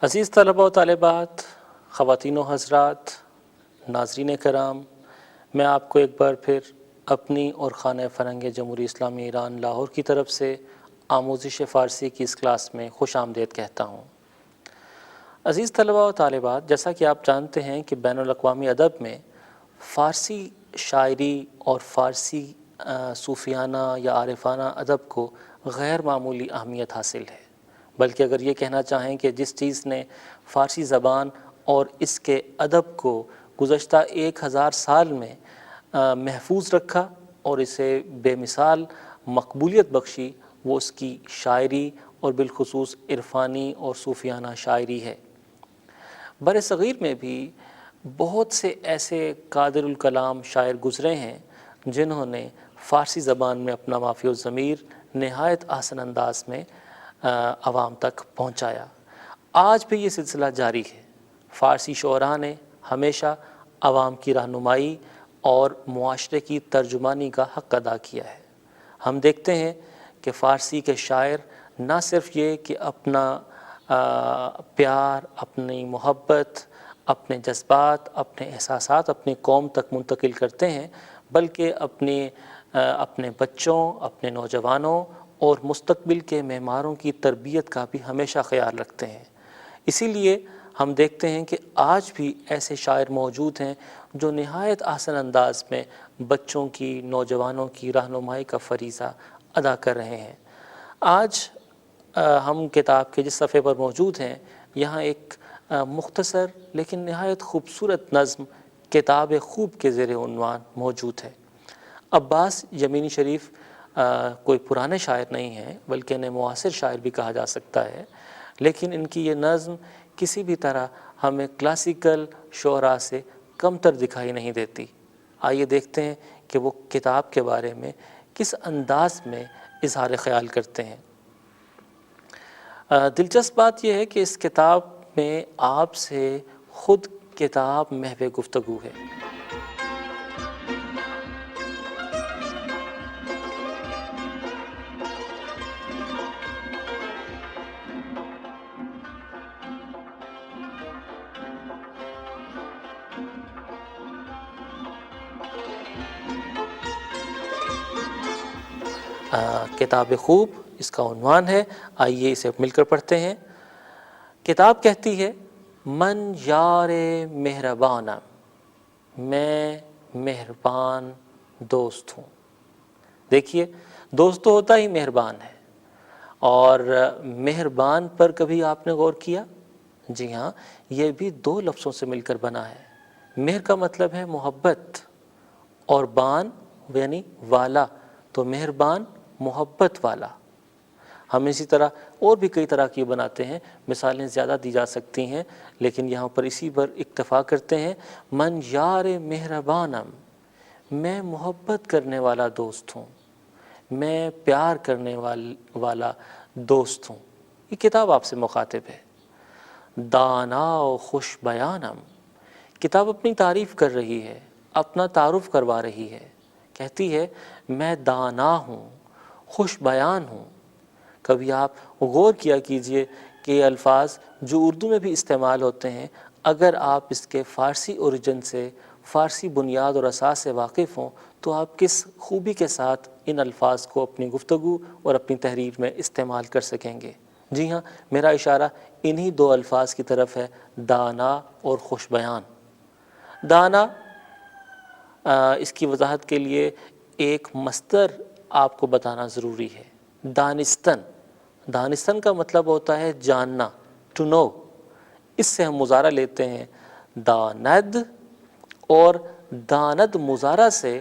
عزیز طلباء و طالبات، خواتین و حضرات، ناظرین کرام، میں آپ کو ایک بار پھر اپنی اور خانہ فرہنگ جمہوری اسلامی ایران لاہور کی طرف سے آموزش فارسی کی اس کلاس میں خوش آمدید کہتا ہوں۔ عزیز طلباء و طالبات، جیسا کہ آپ جانتے ہیں کہ بین الاقوامی ادب میں فارسی شاعری اور فارسی صوفیانہ یا عارفانہ ادب کو غیر معمولی اہمیت حاصل ہے، بلکہ اگر یہ کہنا چاہیں کہ جس چیز نے فارسی زبان اور اس کے ادب کو گزشتہ 1000 سال میں محفوظ رکھا اور اسے بے مثال مقبولیت بخشی، وہ اس کی شاعری اور بالخصوص عرفانی اور صوفیانہ شاعری ہے۔ بر صغیر میں بھی بہت سے ایسے قادر الکلام شاعر گزرے ہیں جنہوں نے فارسی زبان میں اپنا مافی الضمیر نہایت احسن انداز میں عوام تک پہنچایا۔ آج بھی یہ سلسلہ جاری ہے۔ فارسی شعراء نے ہمیشہ عوام کی رہنمائی اور معاشرے کی ترجمانی کا حق ادا کیا ہے۔ ہم دیکھتے ہیں کہ فارسی کے شاعر نہ صرف یہ کہ اپنا پیار، اپنی محبت، اپنے جذبات، اپنے احساسات اپنی قوم تک منتقل کرتے ہیں، بلکہ اپنے بچوں، اپنے نوجوانوں اور مستقبل کے معماروں کی تربیت کا بھی ہمیشہ خیال رکھتے ہیں۔ اسی لیے ہم دیکھتے ہیں کہ آج بھی ایسے شاعر موجود ہیں جو نہایت احسن انداز میں بچوں کی، نوجوانوں کی رہنمائی کا فریضہ ادا کر رہے ہیں۔ آج ہم کتاب کے جس صفحے پر موجود ہیں، یہاں ایک مختصر لیکن نہایت خوبصورت نظم کتاب خوب کے زیر عنوان موجود ہے۔ عباس یمینی شریف کوئی پرانے شاعر نہیں ہیں، بلکہ انہیں معاصر شاعر بھی کہا جا سکتا ہے، لیکن ان کی یہ نظم کسی بھی طرح ہمیں کلاسیکل شعراء سے کم تر دکھائی نہیں دیتی۔ آئیے دیکھتے ہیں کہ وہ کتاب کے بارے میں کس انداز میں اظہار خیال کرتے ہیں۔ دلچسپ بات یہ ہے کہ اس کتاب میں آپ سے خود کتاب محو گفتگو ہے۔ کتاب خوب اس کا عنوان ہے، آئیے اسے مل کر پڑھتے ہیں۔ کتاب کہتی ہے، من یار مہربانم، میں مہربان دوست ہوں۔ دیکھیے، دوست تو ہوتا ہی مہربان ہے، اور مہربان پر کبھی آپ نے غور کیا؟ جی ہاں، یہ بھی 2 لفظوں سے مل کر بنا ہے۔ مہر کا مطلب ہے محبت، اور بان یعنی والا، تو مہربان محبت والا۔ ہم اسی طرح اور بھی کئی طرح کی بناتے ہیں، مثالیں زیادہ دی جا سکتی ہیں، لیکن یہاں پر اسی پر اکتفا کرتے ہیں۔ من یار مہربانم، میں محبت کرنے والا دوست ہوں، میں پیار کرنے والا دوست ہوں۔ یہ کتاب آپ سے مخاطب ہے۔ دانا و خوش بیانم، کتاب اپنی تعریف کر رہی ہے، اپنا تعارف کروا رہی ہے، کہتی ہے میں دانا ہوں، خوش بیان ہوں۔ کبھی آپ غور کیا کیجئے کہ یہ الفاظ جو اردو میں بھی استعمال ہوتے ہیں، اگر آپ اس کے فارسی اوریجن سے، فارسی بنیاد اور اساس سے واقف ہوں تو آپ کس خوبی کے ساتھ ان الفاظ کو اپنی گفتگو اور اپنی تحریر میں استعمال کر سکیں گے۔ جی ہاں، میرا اشارہ انہی 2 الفاظ کی طرف ہے، دانا اور خوش بیان۔ دانا، اس کی وضاحت کے لیے ایک مصدر آپ کو بتانا ضروری ہے۔ دانستن، دانستن کا مطلب ہوتا ہے جاننا، ٹو نو۔ اس سے ہم مضارع لیتے ہیں داند، اور داند مضارع سے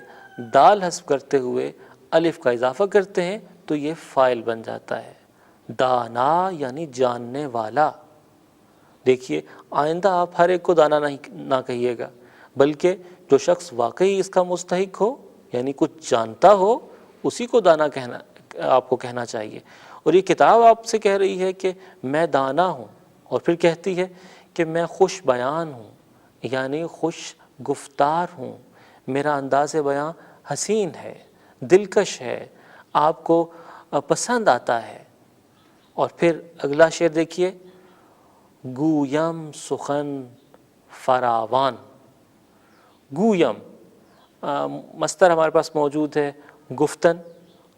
دال حذف کرتے ہوئے الف کا اضافہ کرتے ہیں تو یہ فاعل بن جاتا ہے۔ دانا یعنی جاننے والا۔ دیکھیے، آئندہ آپ ہر ایک کو دانا نہ کہیے گا، بلکہ جو شخص واقعی اس کا مستحق ہو، یعنی کچھ جانتا ہو، اسی کو دانا آپ کو کہنا چاہیے۔ اور یہ کتاب آپ سے کہہ رہی ہے کہ میں دانا ہوں، اور پھر کہتی ہے کہ میں خوش بیان ہوں، یعنی خوش گفتار ہوں، میرا انداز بیان حسین ہے، دلکش ہے، آپ کو پسند آتا ہے۔ اور پھر اگلا شعر دیکھیے، گویم سخن فراوان. گویم مصدر ہمارے پاس موجود ہے گفتن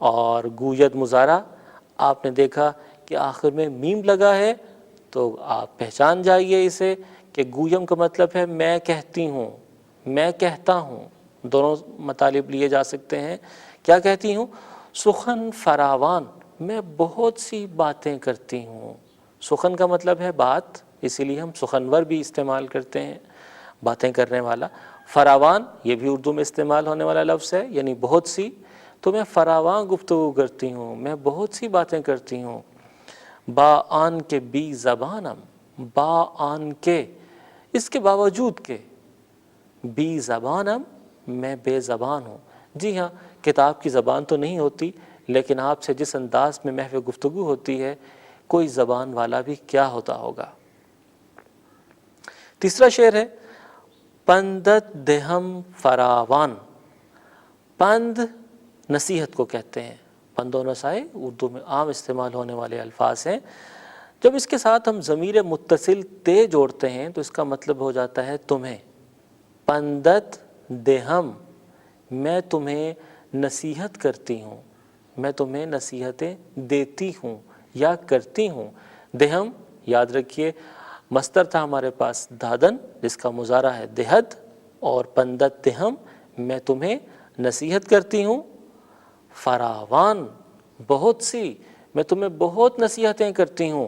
اور گوید مضارع. آپ نے دیکھا کہ آخر میں میم لگا ہے تو آپ پہچان جائیے اسے کہ گویم کا مطلب ہے میں کہتی ہوں، میں کہتا ہوں. دونوں مطالب لیے جا سکتے ہیں. کیا کہتی ہوں؟ سخن فراوان، میں بہت سی باتیں کرتی ہوں. سخن کا مطلب ہے بات، اسی لیے ہم سخنور بھی استعمال کرتے ہیں، باتیں کرنے والا. فراوان یہ بھی اردو میں استعمال ہونے والا لفظ ہے، یعنی بہت سی. تو میں فراوان گفتگو کرتی ہوں، میں بہت سی باتیں کرتی ہوں. با آن کے بی زبانم، با آن کے اس کے باوجود کے، بی زبانم میں بے زبان ہوں. جی ہاں، کتاب کی زبان تو نہیں ہوتی، لیکن آپ سے جس انداز میں محو گفتگو ہوتی ہے، کوئی زبان والا بھی کیا ہوتا ہوگا. تیسرا شعر ہے پندت دہم فراوان. پند نصیحت کو کہتے ہیں. پند و نصائح اردو میں عام استعمال ہونے والے الفاظ ہیں. جب اس کے ساتھ ہم ضمیر متصل تے جوڑتے ہیں تو اس کا مطلب ہو جاتا ہے تمہیں. پندت دہم میں تمہیں نصیحت کرتی ہوں، میں تمہیں نصیحتیں دیتی ہوں یا کرتی ہوں. دہم یاد رکھیے مصدر تھا ہمارے پاس دادن جس کا مضارع ہے دہد، اور پندت دہم میں تمہیں نصیحت کرتی ہوں. فراوان بہت سی، میں تمہیں بہت نصیحتیں کرتی ہوں.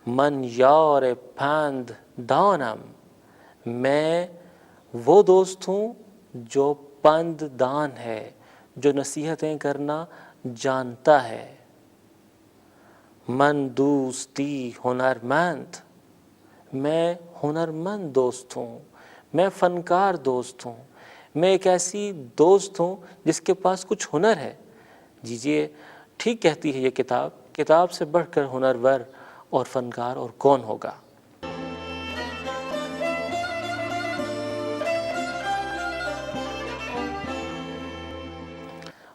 من یار پند دانم میں وہ دوست ہوں جو پند دان ہے، جو نصیحتیں کرنا جانتا ہے. من دوستی ہنرمند میں ہنرمند دوست ہوں، میں فنکار دوست ہوں، میں ایک ایسی دوست ہوں جس کے پاس کچھ ہنر ہے. جیجیے ٹھیک کہتی ہے یہ کتاب، کتاب سے بڑھ کر ہنرور اور فنکار اور کون ہوگا.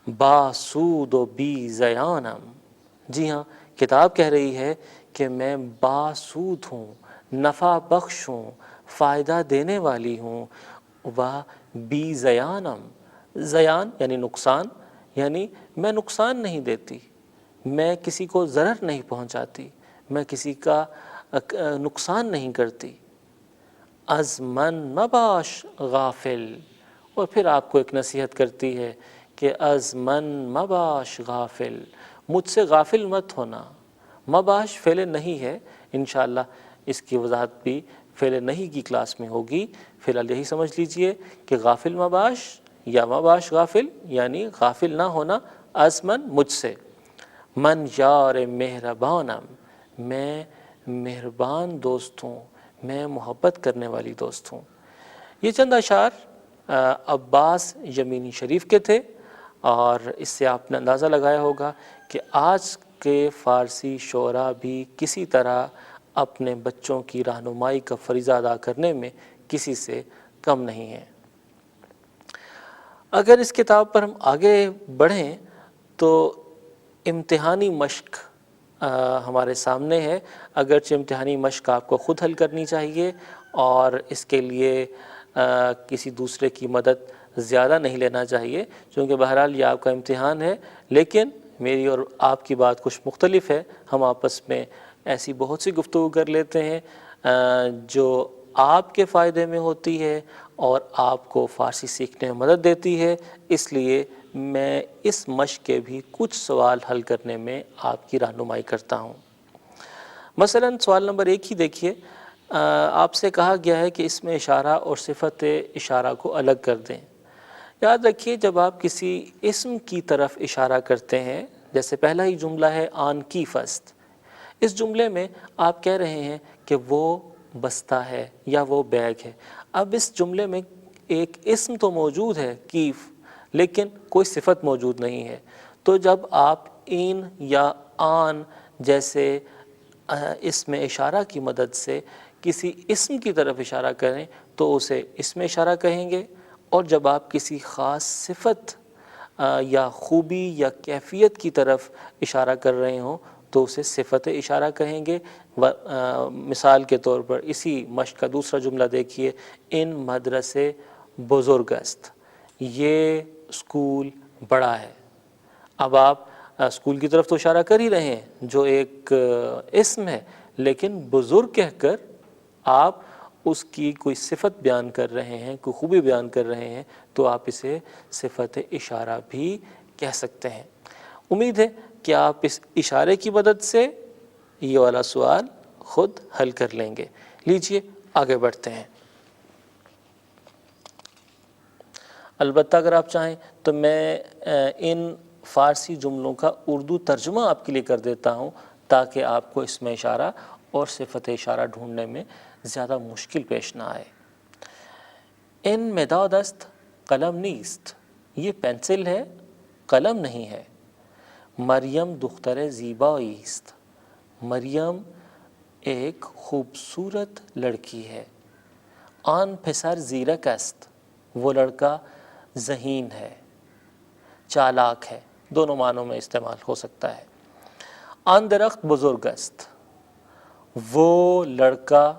باسود و بی زیانم. جی ہاں، کتاب کہہ رہی ہے کہ میں باسود ہوں، نفع بخش ہوں، فائدہ دینے والی ہوں. و بی زیانم، زیان یعنی نقصان، یعنی میں نقصان نہیں دیتی، میں کسی کو ضرر نہیں پہنچاتی، میں کسی کا نقصان نہیں کرتی. از من مباش غافل، اور پھر آپ کو ایک نصیحت کرتی ہے کہ از من مباش غافل، مجھ سے غافل مت ہونا. مباش فعل نہیں ہے، انشاءاللہ اس کی وضاحت بھی فعل نہیں کی کلاس میں ہوگی. فی الحال یہی سمجھ لیجئے کہ غافل مباش یا مباش غافل یعنی غافل نہ ہونا. از من مجھ سے. من یار مہربانم میں مہربان دوست ہوں، میں محبت کرنے والی دوست ہوں. یہ چند اشعار عباس یمینی شریف کے تھے، اور اس سے آپ نے اندازہ لگایا ہوگا کہ آج کے فارسی شعراء بھی کسی طرح اپنے بچوں کی رہنمائی کا فریضہ ادا کرنے میں کسی سے کم نہیں ہیں. اگر اس کتاب پر ہم آگے بڑھیں تو امتحانی مشق ہمارے سامنے ہے. اگرچہ امتحانی مشق آپ کو خود حل کرنی چاہیے اور اس کے لیے کسی دوسرے کی مدد زیادہ نہیں لینا چاہیے، چونکہ بہرحال یہ آپ کا امتحان ہے. لیکن میری اور آپ کی بات کچھ مختلف ہے. ہم آپس میں ایسی بہت سی گفتگو کر لیتے ہیں جو آپ کے فائدے میں ہوتی ہے اور آپ کو فارسی سیکھنے میں مدد دیتی ہے. اس لیے میں اس مشق کے بھی کچھ سوال حل کرنے میں آپ کی رہنمائی کرتا ہوں. مثلا سوال نمبر 1 ہی دیکھیے. آپ سے کہا گیا ہے کہ اس میں اشارہ اور صفت اشارہ کو الگ کر دیں. یاد رکھیے جب آپ کسی اسم کی طرف اشارہ کرتے ہیں، جیسے پہلا ہی جملہ ہے آن کی فست، اس جملے میں آپ کہہ رہے ہیں کہ وہ بستہ ہے یا وہ بیگ ہے. اب اس جملے میں ایک اسم تو موجود ہے کیف، لیکن کوئی صفت موجود نہیں ہے. تو جب آپ این یا آن جیسے اسم اشارہ کی مدد سے کسی اسم کی طرف اشارہ کریں تو اسے اسم اشارہ کہیں گے، اور جب آپ کسی خاص صفت یا خوبی یا کیفیت کی طرف اشارہ کر رہے ہوں تو اسے صفت اشارہ کہیں گے۔ مثال کے طور پر اسی مشق کا دوسرا جملہ دیکھیے، ان مدرسے بزرگ است، یہ اسکول بڑا ہے۔ اب آپ اسکول کی طرف تو اشارہ کر ہی رہے ہیں جو ایک اسم ہے، لیکن بزرگ کہہ کر آپ اس کی کوئی صفت بیان کر رہے ہیں، کوئی خوبی بیان کر رہے ہیں، تو آپ اسے صفت اشارہ بھی کہہ سکتے ہیں۔ امید ہے کہ آپ اس اشارے کی مدد سے یہ والا سوال خود حل کر لیں گے۔ لیجئے آگے بڑھتے ہیں۔ البتہ اگر آپ چاہیں تو میں ان فارسی جملوں کا اردو ترجمہ آپ کے لیے کر دیتا ہوں تاکہ آپ کو اس میں اشارہ اور صفت اشارہ ڈھونڈنے میں زیادہ مشکل پیش نہ آئے۔ ان مداد است قلم نیست، یہ پینسل ہے، قلم نہیں ہے۔ مریم دختر زیبایی است، مریم ایک خوبصورت لڑکی ہے۔ آن پسر زیرک است، وہ لڑکا ذہین ہے، چالاک ہے، دونوں معنوں میں استعمال ہو سکتا ہے۔ آن درخت بزرگ است، وہ لڑکا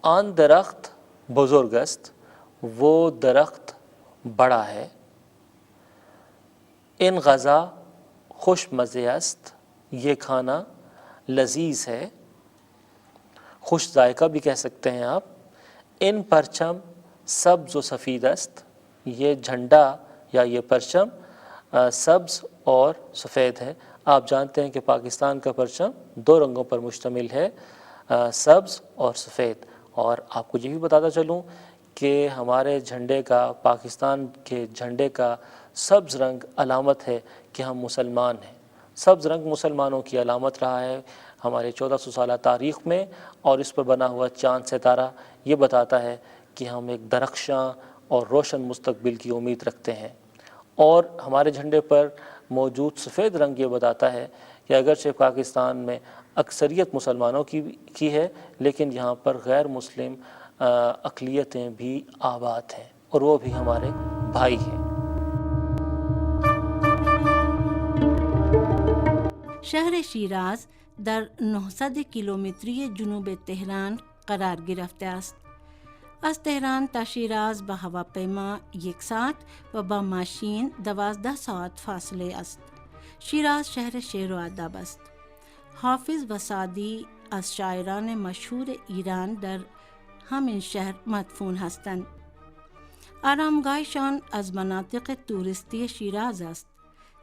آن درخت بزرگ است، وہ درخت بڑا ہے۔ ان غذا خوش مزے است، یہ کھانا لذیذ ہے، خوش ذائقہ بھی کہہ سکتے ہیں آپ۔ ان پرچم سبز و سفید است، یہ جھنڈا یا یہ پرچم سبز اور سفید ہے۔ آپ جانتے ہیں کہ پاکستان کا پرچم دو رنگوں پر مشتمل ہے، سبز اور سفید۔ اور آپ کو یہ بھی بتاتا چلوں کہ ہمارے جھنڈے کا، پاکستان کے جھنڈے کا سبز رنگ علامت ہے کہ ہم مسلمان ہیں۔ سبز رنگ مسلمانوں کی علامت رہا ہے ہمارے 1400 سالہ تاریخ میں، اور اس پر بنا ہوا چاند ستارہ یہ بتاتا ہے کہ ہم ایک درخشاں اور روشن مستقبل کی امید رکھتے ہیں۔ اور ہمارے جھنڈے پر موجود سفید رنگ یہ بتاتا ہے کہ اگرچہ پاکستان میں اکثریت مسلمانوں کی ہے، لیکن یہاں پر غیر مسلم اقلیتیں بھی آباد ہیں اور وہ بھی ہمارے بھائی ہیں۔ شهر شیراز در 900 کیلومتری جنوب تهران قرار گرفته است. از تهران تا شیراز با هواپیما 1 ساعت و با ماشین 12 ساعت فاصله است. شیراز شهر شعر و ادب است. حافظ و سعدی از شاعران مشهور ایران در همین شهر مدفون هستند. آرامگاهشان از مناطق توریستی شیراز است.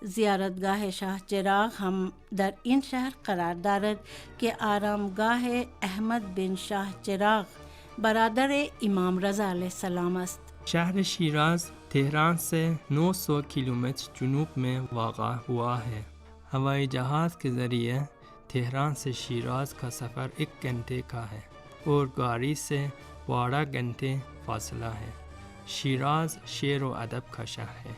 زیارتگاه شاه چراغ هم در این شهر قرار دارد که آرامگاه احمد بن شاه چراغ برادر امام رضا علیہ السلام است. شہر شیراز تہران سے 900 کلومیٹر جنوب میں واقع ہوا ہے۔ ہوائی جہاز کے ذریعے تہران سے شیراز کا سفر 1 گھنٹے کا ہے اور گاڑی سے 12 گھنٹے فاصلہ ہے۔ شیراز شعر و ادب کا شہر ہے۔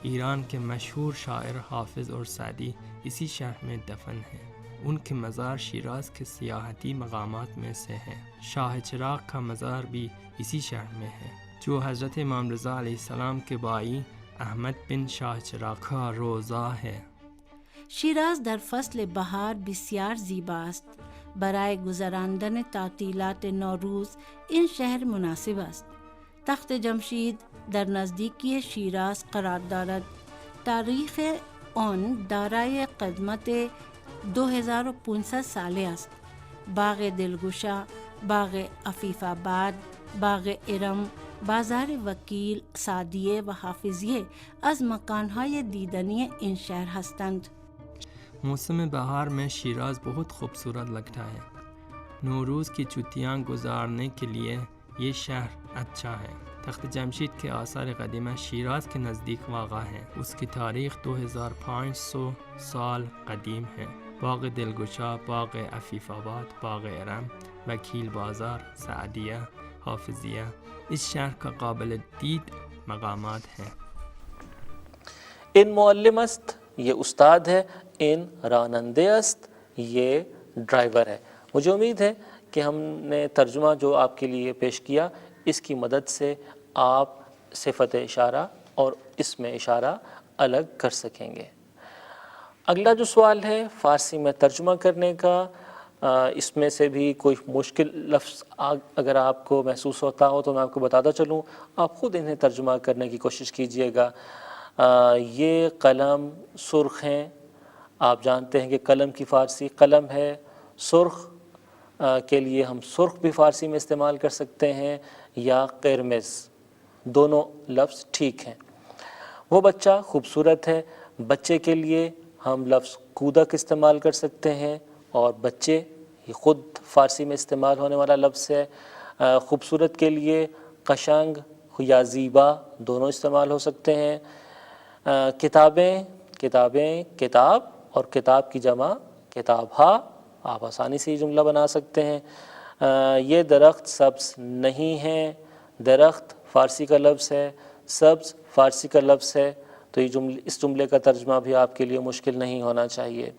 ایران کے مشہور شاعر حافظ اور سعدی اسی شہر میں دفن ہیں۔ ان کے مزار شیراز کے سیاحتی مقامات میں سے ہے۔ شاہ چراغ کا مزار بھی اسی شہر میں ہے، جو حضرت امام رضا علیہ السلام کے بھائی احمد بن شاه چراغ کا روضہ ہے۔ شیراز در فصل بهار بسیار زیبا است. برای گذراندن تعطیلات نوروز این شهر مناسب است. تخت جمشید در نزدیکی شیراز قرار دارد. تاریخ آن دارای قدمت 2500 ساله است. باغ دلگشا، باغ عفیف آباد، باغ ارم، بازار وکیل، سعدیه و حافظیه از مکانهای دیدنی این شهر هستند. موسم بہار میں شیراز بہت خوبصورت لگتا ہے۔ نوروز کی چھٹیاں گزارنے کے لیے یہ شہر اچھا ہے۔ تخت جمشید کے آثار قدیمہ شیراز کے نزدیک واقع ہے۔ اس کی تاریخ 2500 سال قدیم ہے۔ باغ دلگشا، باغ عفیف آباد، باغ ارم، وکیل بازار، سعدیہ، حافظیہ اس شہر کا قابل دید مقامات ہیں۔ ان معلم است، یہ استاد ہے، ان رانندے است، یہ ڈرائیور ہے۔ مجھے امید ہے کہ ہم نے ترجمہ جو آپ کے لیے پیش کیا اس کی مدد سے آپ صفت اشارہ اور اسم اشارہ الگ کر سکیں گے۔ اگلا جو سوال ہے فارسی میں ترجمہ کرنے کا، اس میں سے بھی کوئی مشکل لفظ اگر آپ کو محسوس ہوتا ہو تو میں آپ کو بتاتا چلوں، آپ خود انہیں ترجمہ کرنے کی کوشش کیجئے گا۔ یہ قلم سرخ ہیں، آپ جانتے ہیں کہ قلم کی فارسی قلم ہے، سرخ کے لیے ہم سرخ بھی فارسی میں استعمال کر سکتے ہیں یا قرمز، دونوں لفظ ٹھیک ہیں۔ وہ بچہ خوبصورت ہے، بچے کے لیے ہم لفظ کودک استعمال کر سکتے ہیں، اور بچے یہ خود فارسی میں استعمال ہونے والا لفظ ہے۔ خوبصورت کے لیے قشنگ یا زیبا دونوں استعمال ہو سکتے ہیں۔ کتابیں کتاب اور کتاب کی جمع کتابھا، آپ آسانی سے یہ جملہ بنا سکتے ہیں۔ یہ درخت سبز نہیں ہے، درخت فارسی کا لفظ ہے، سبز فارسی کا لفظ ہے، تو اس جملے کا ترجمہ بھی آپ کے لیے مشکل نہیں ہونا چاہیے۔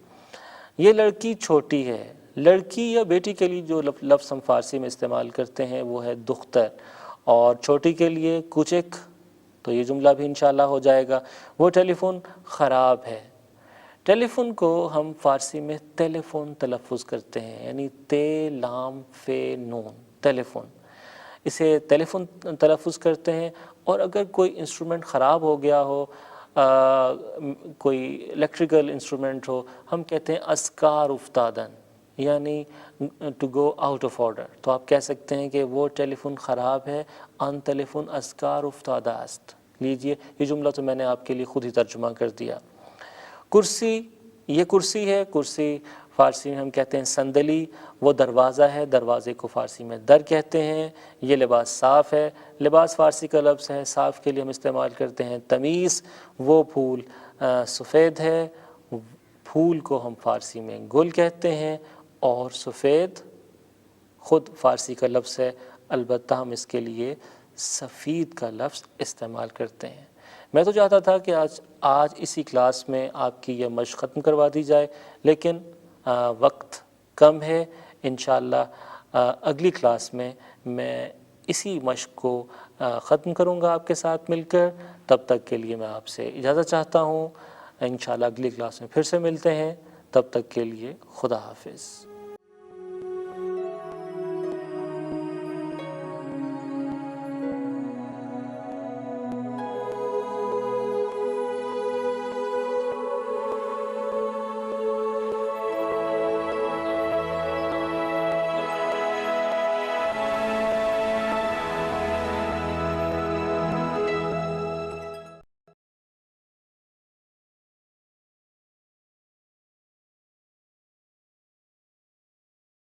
یہ لڑکی چھوٹی ہے، لڑکی یا بیٹی کے لیے جو لفظ ہم فارسی میں استعمال کرتے ہیں وہ ہے دختر، اور چھوٹی کے لیے کوچک، تو یہ جملہ بھی انشاءاللہ ہو جائے گا۔ وہ ٹیلی فون خراب ہے، ٹیلی فون کو ہم فارسی میں ٹیلی فون تلفظ کرتے ہیں، یعنی تے لام فے نون، ٹیلی فون، اسے ٹیلی فون تلفظ کرتے ہیں۔ اور اگر کوئی انسٹرومنٹ خراب ہو گیا ہو، کوئی الیکٹریکل انسٹرومنٹ ہو، ہم کہتے ہیں اسکار افتادن، یعنی to go out of order, تو آپ کہہ سکتے ہیں کہ وہ ٹیلی فون خراب ہے، ان ٹیلی فون اسکار افتادہ است۔ لیجئے یہ جملہ تو میں نے آپ کے لیے خود ہی ترجمہ کر دیا۔ کرسی، یہ کرسی ہے، کرسی فارسی میں ہم کہتے ہیں صندلی، وہ دروازہ ہے، دروازے کو فارسی میں در کہتے ہیں۔ یہ لباس صاف ہے، لباس فارسی کا لفظ ہے، صاف کے لیے ہم استعمال کرتے ہیں تمیز۔ وہ پھول سفید ہے، پھول کو ہم فارسی میں گل کہتے ہیں، اور سفید خود فارسی کا لفظ ہے، البتہ ہم اس کے لیے سفید کا لفظ استعمال کرتے ہیں۔ میں تو چاہتا تھا کہ آج اسی کلاس میں آپ کی یہ مشق ختم کروا دی جائے، لیکن وقت کم ہے۔ انشاءاللہ اگلی کلاس میں اسی مشق کو ختم کروں گا آپ کے ساتھ مل کر۔ تب تک کے لیے میں آپ سے اجازت چاہتا ہوں، انشاءاللہ اگلی کلاس میں پھر سے ملتے ہیں، تب تک کے لیے خدا حافظ۔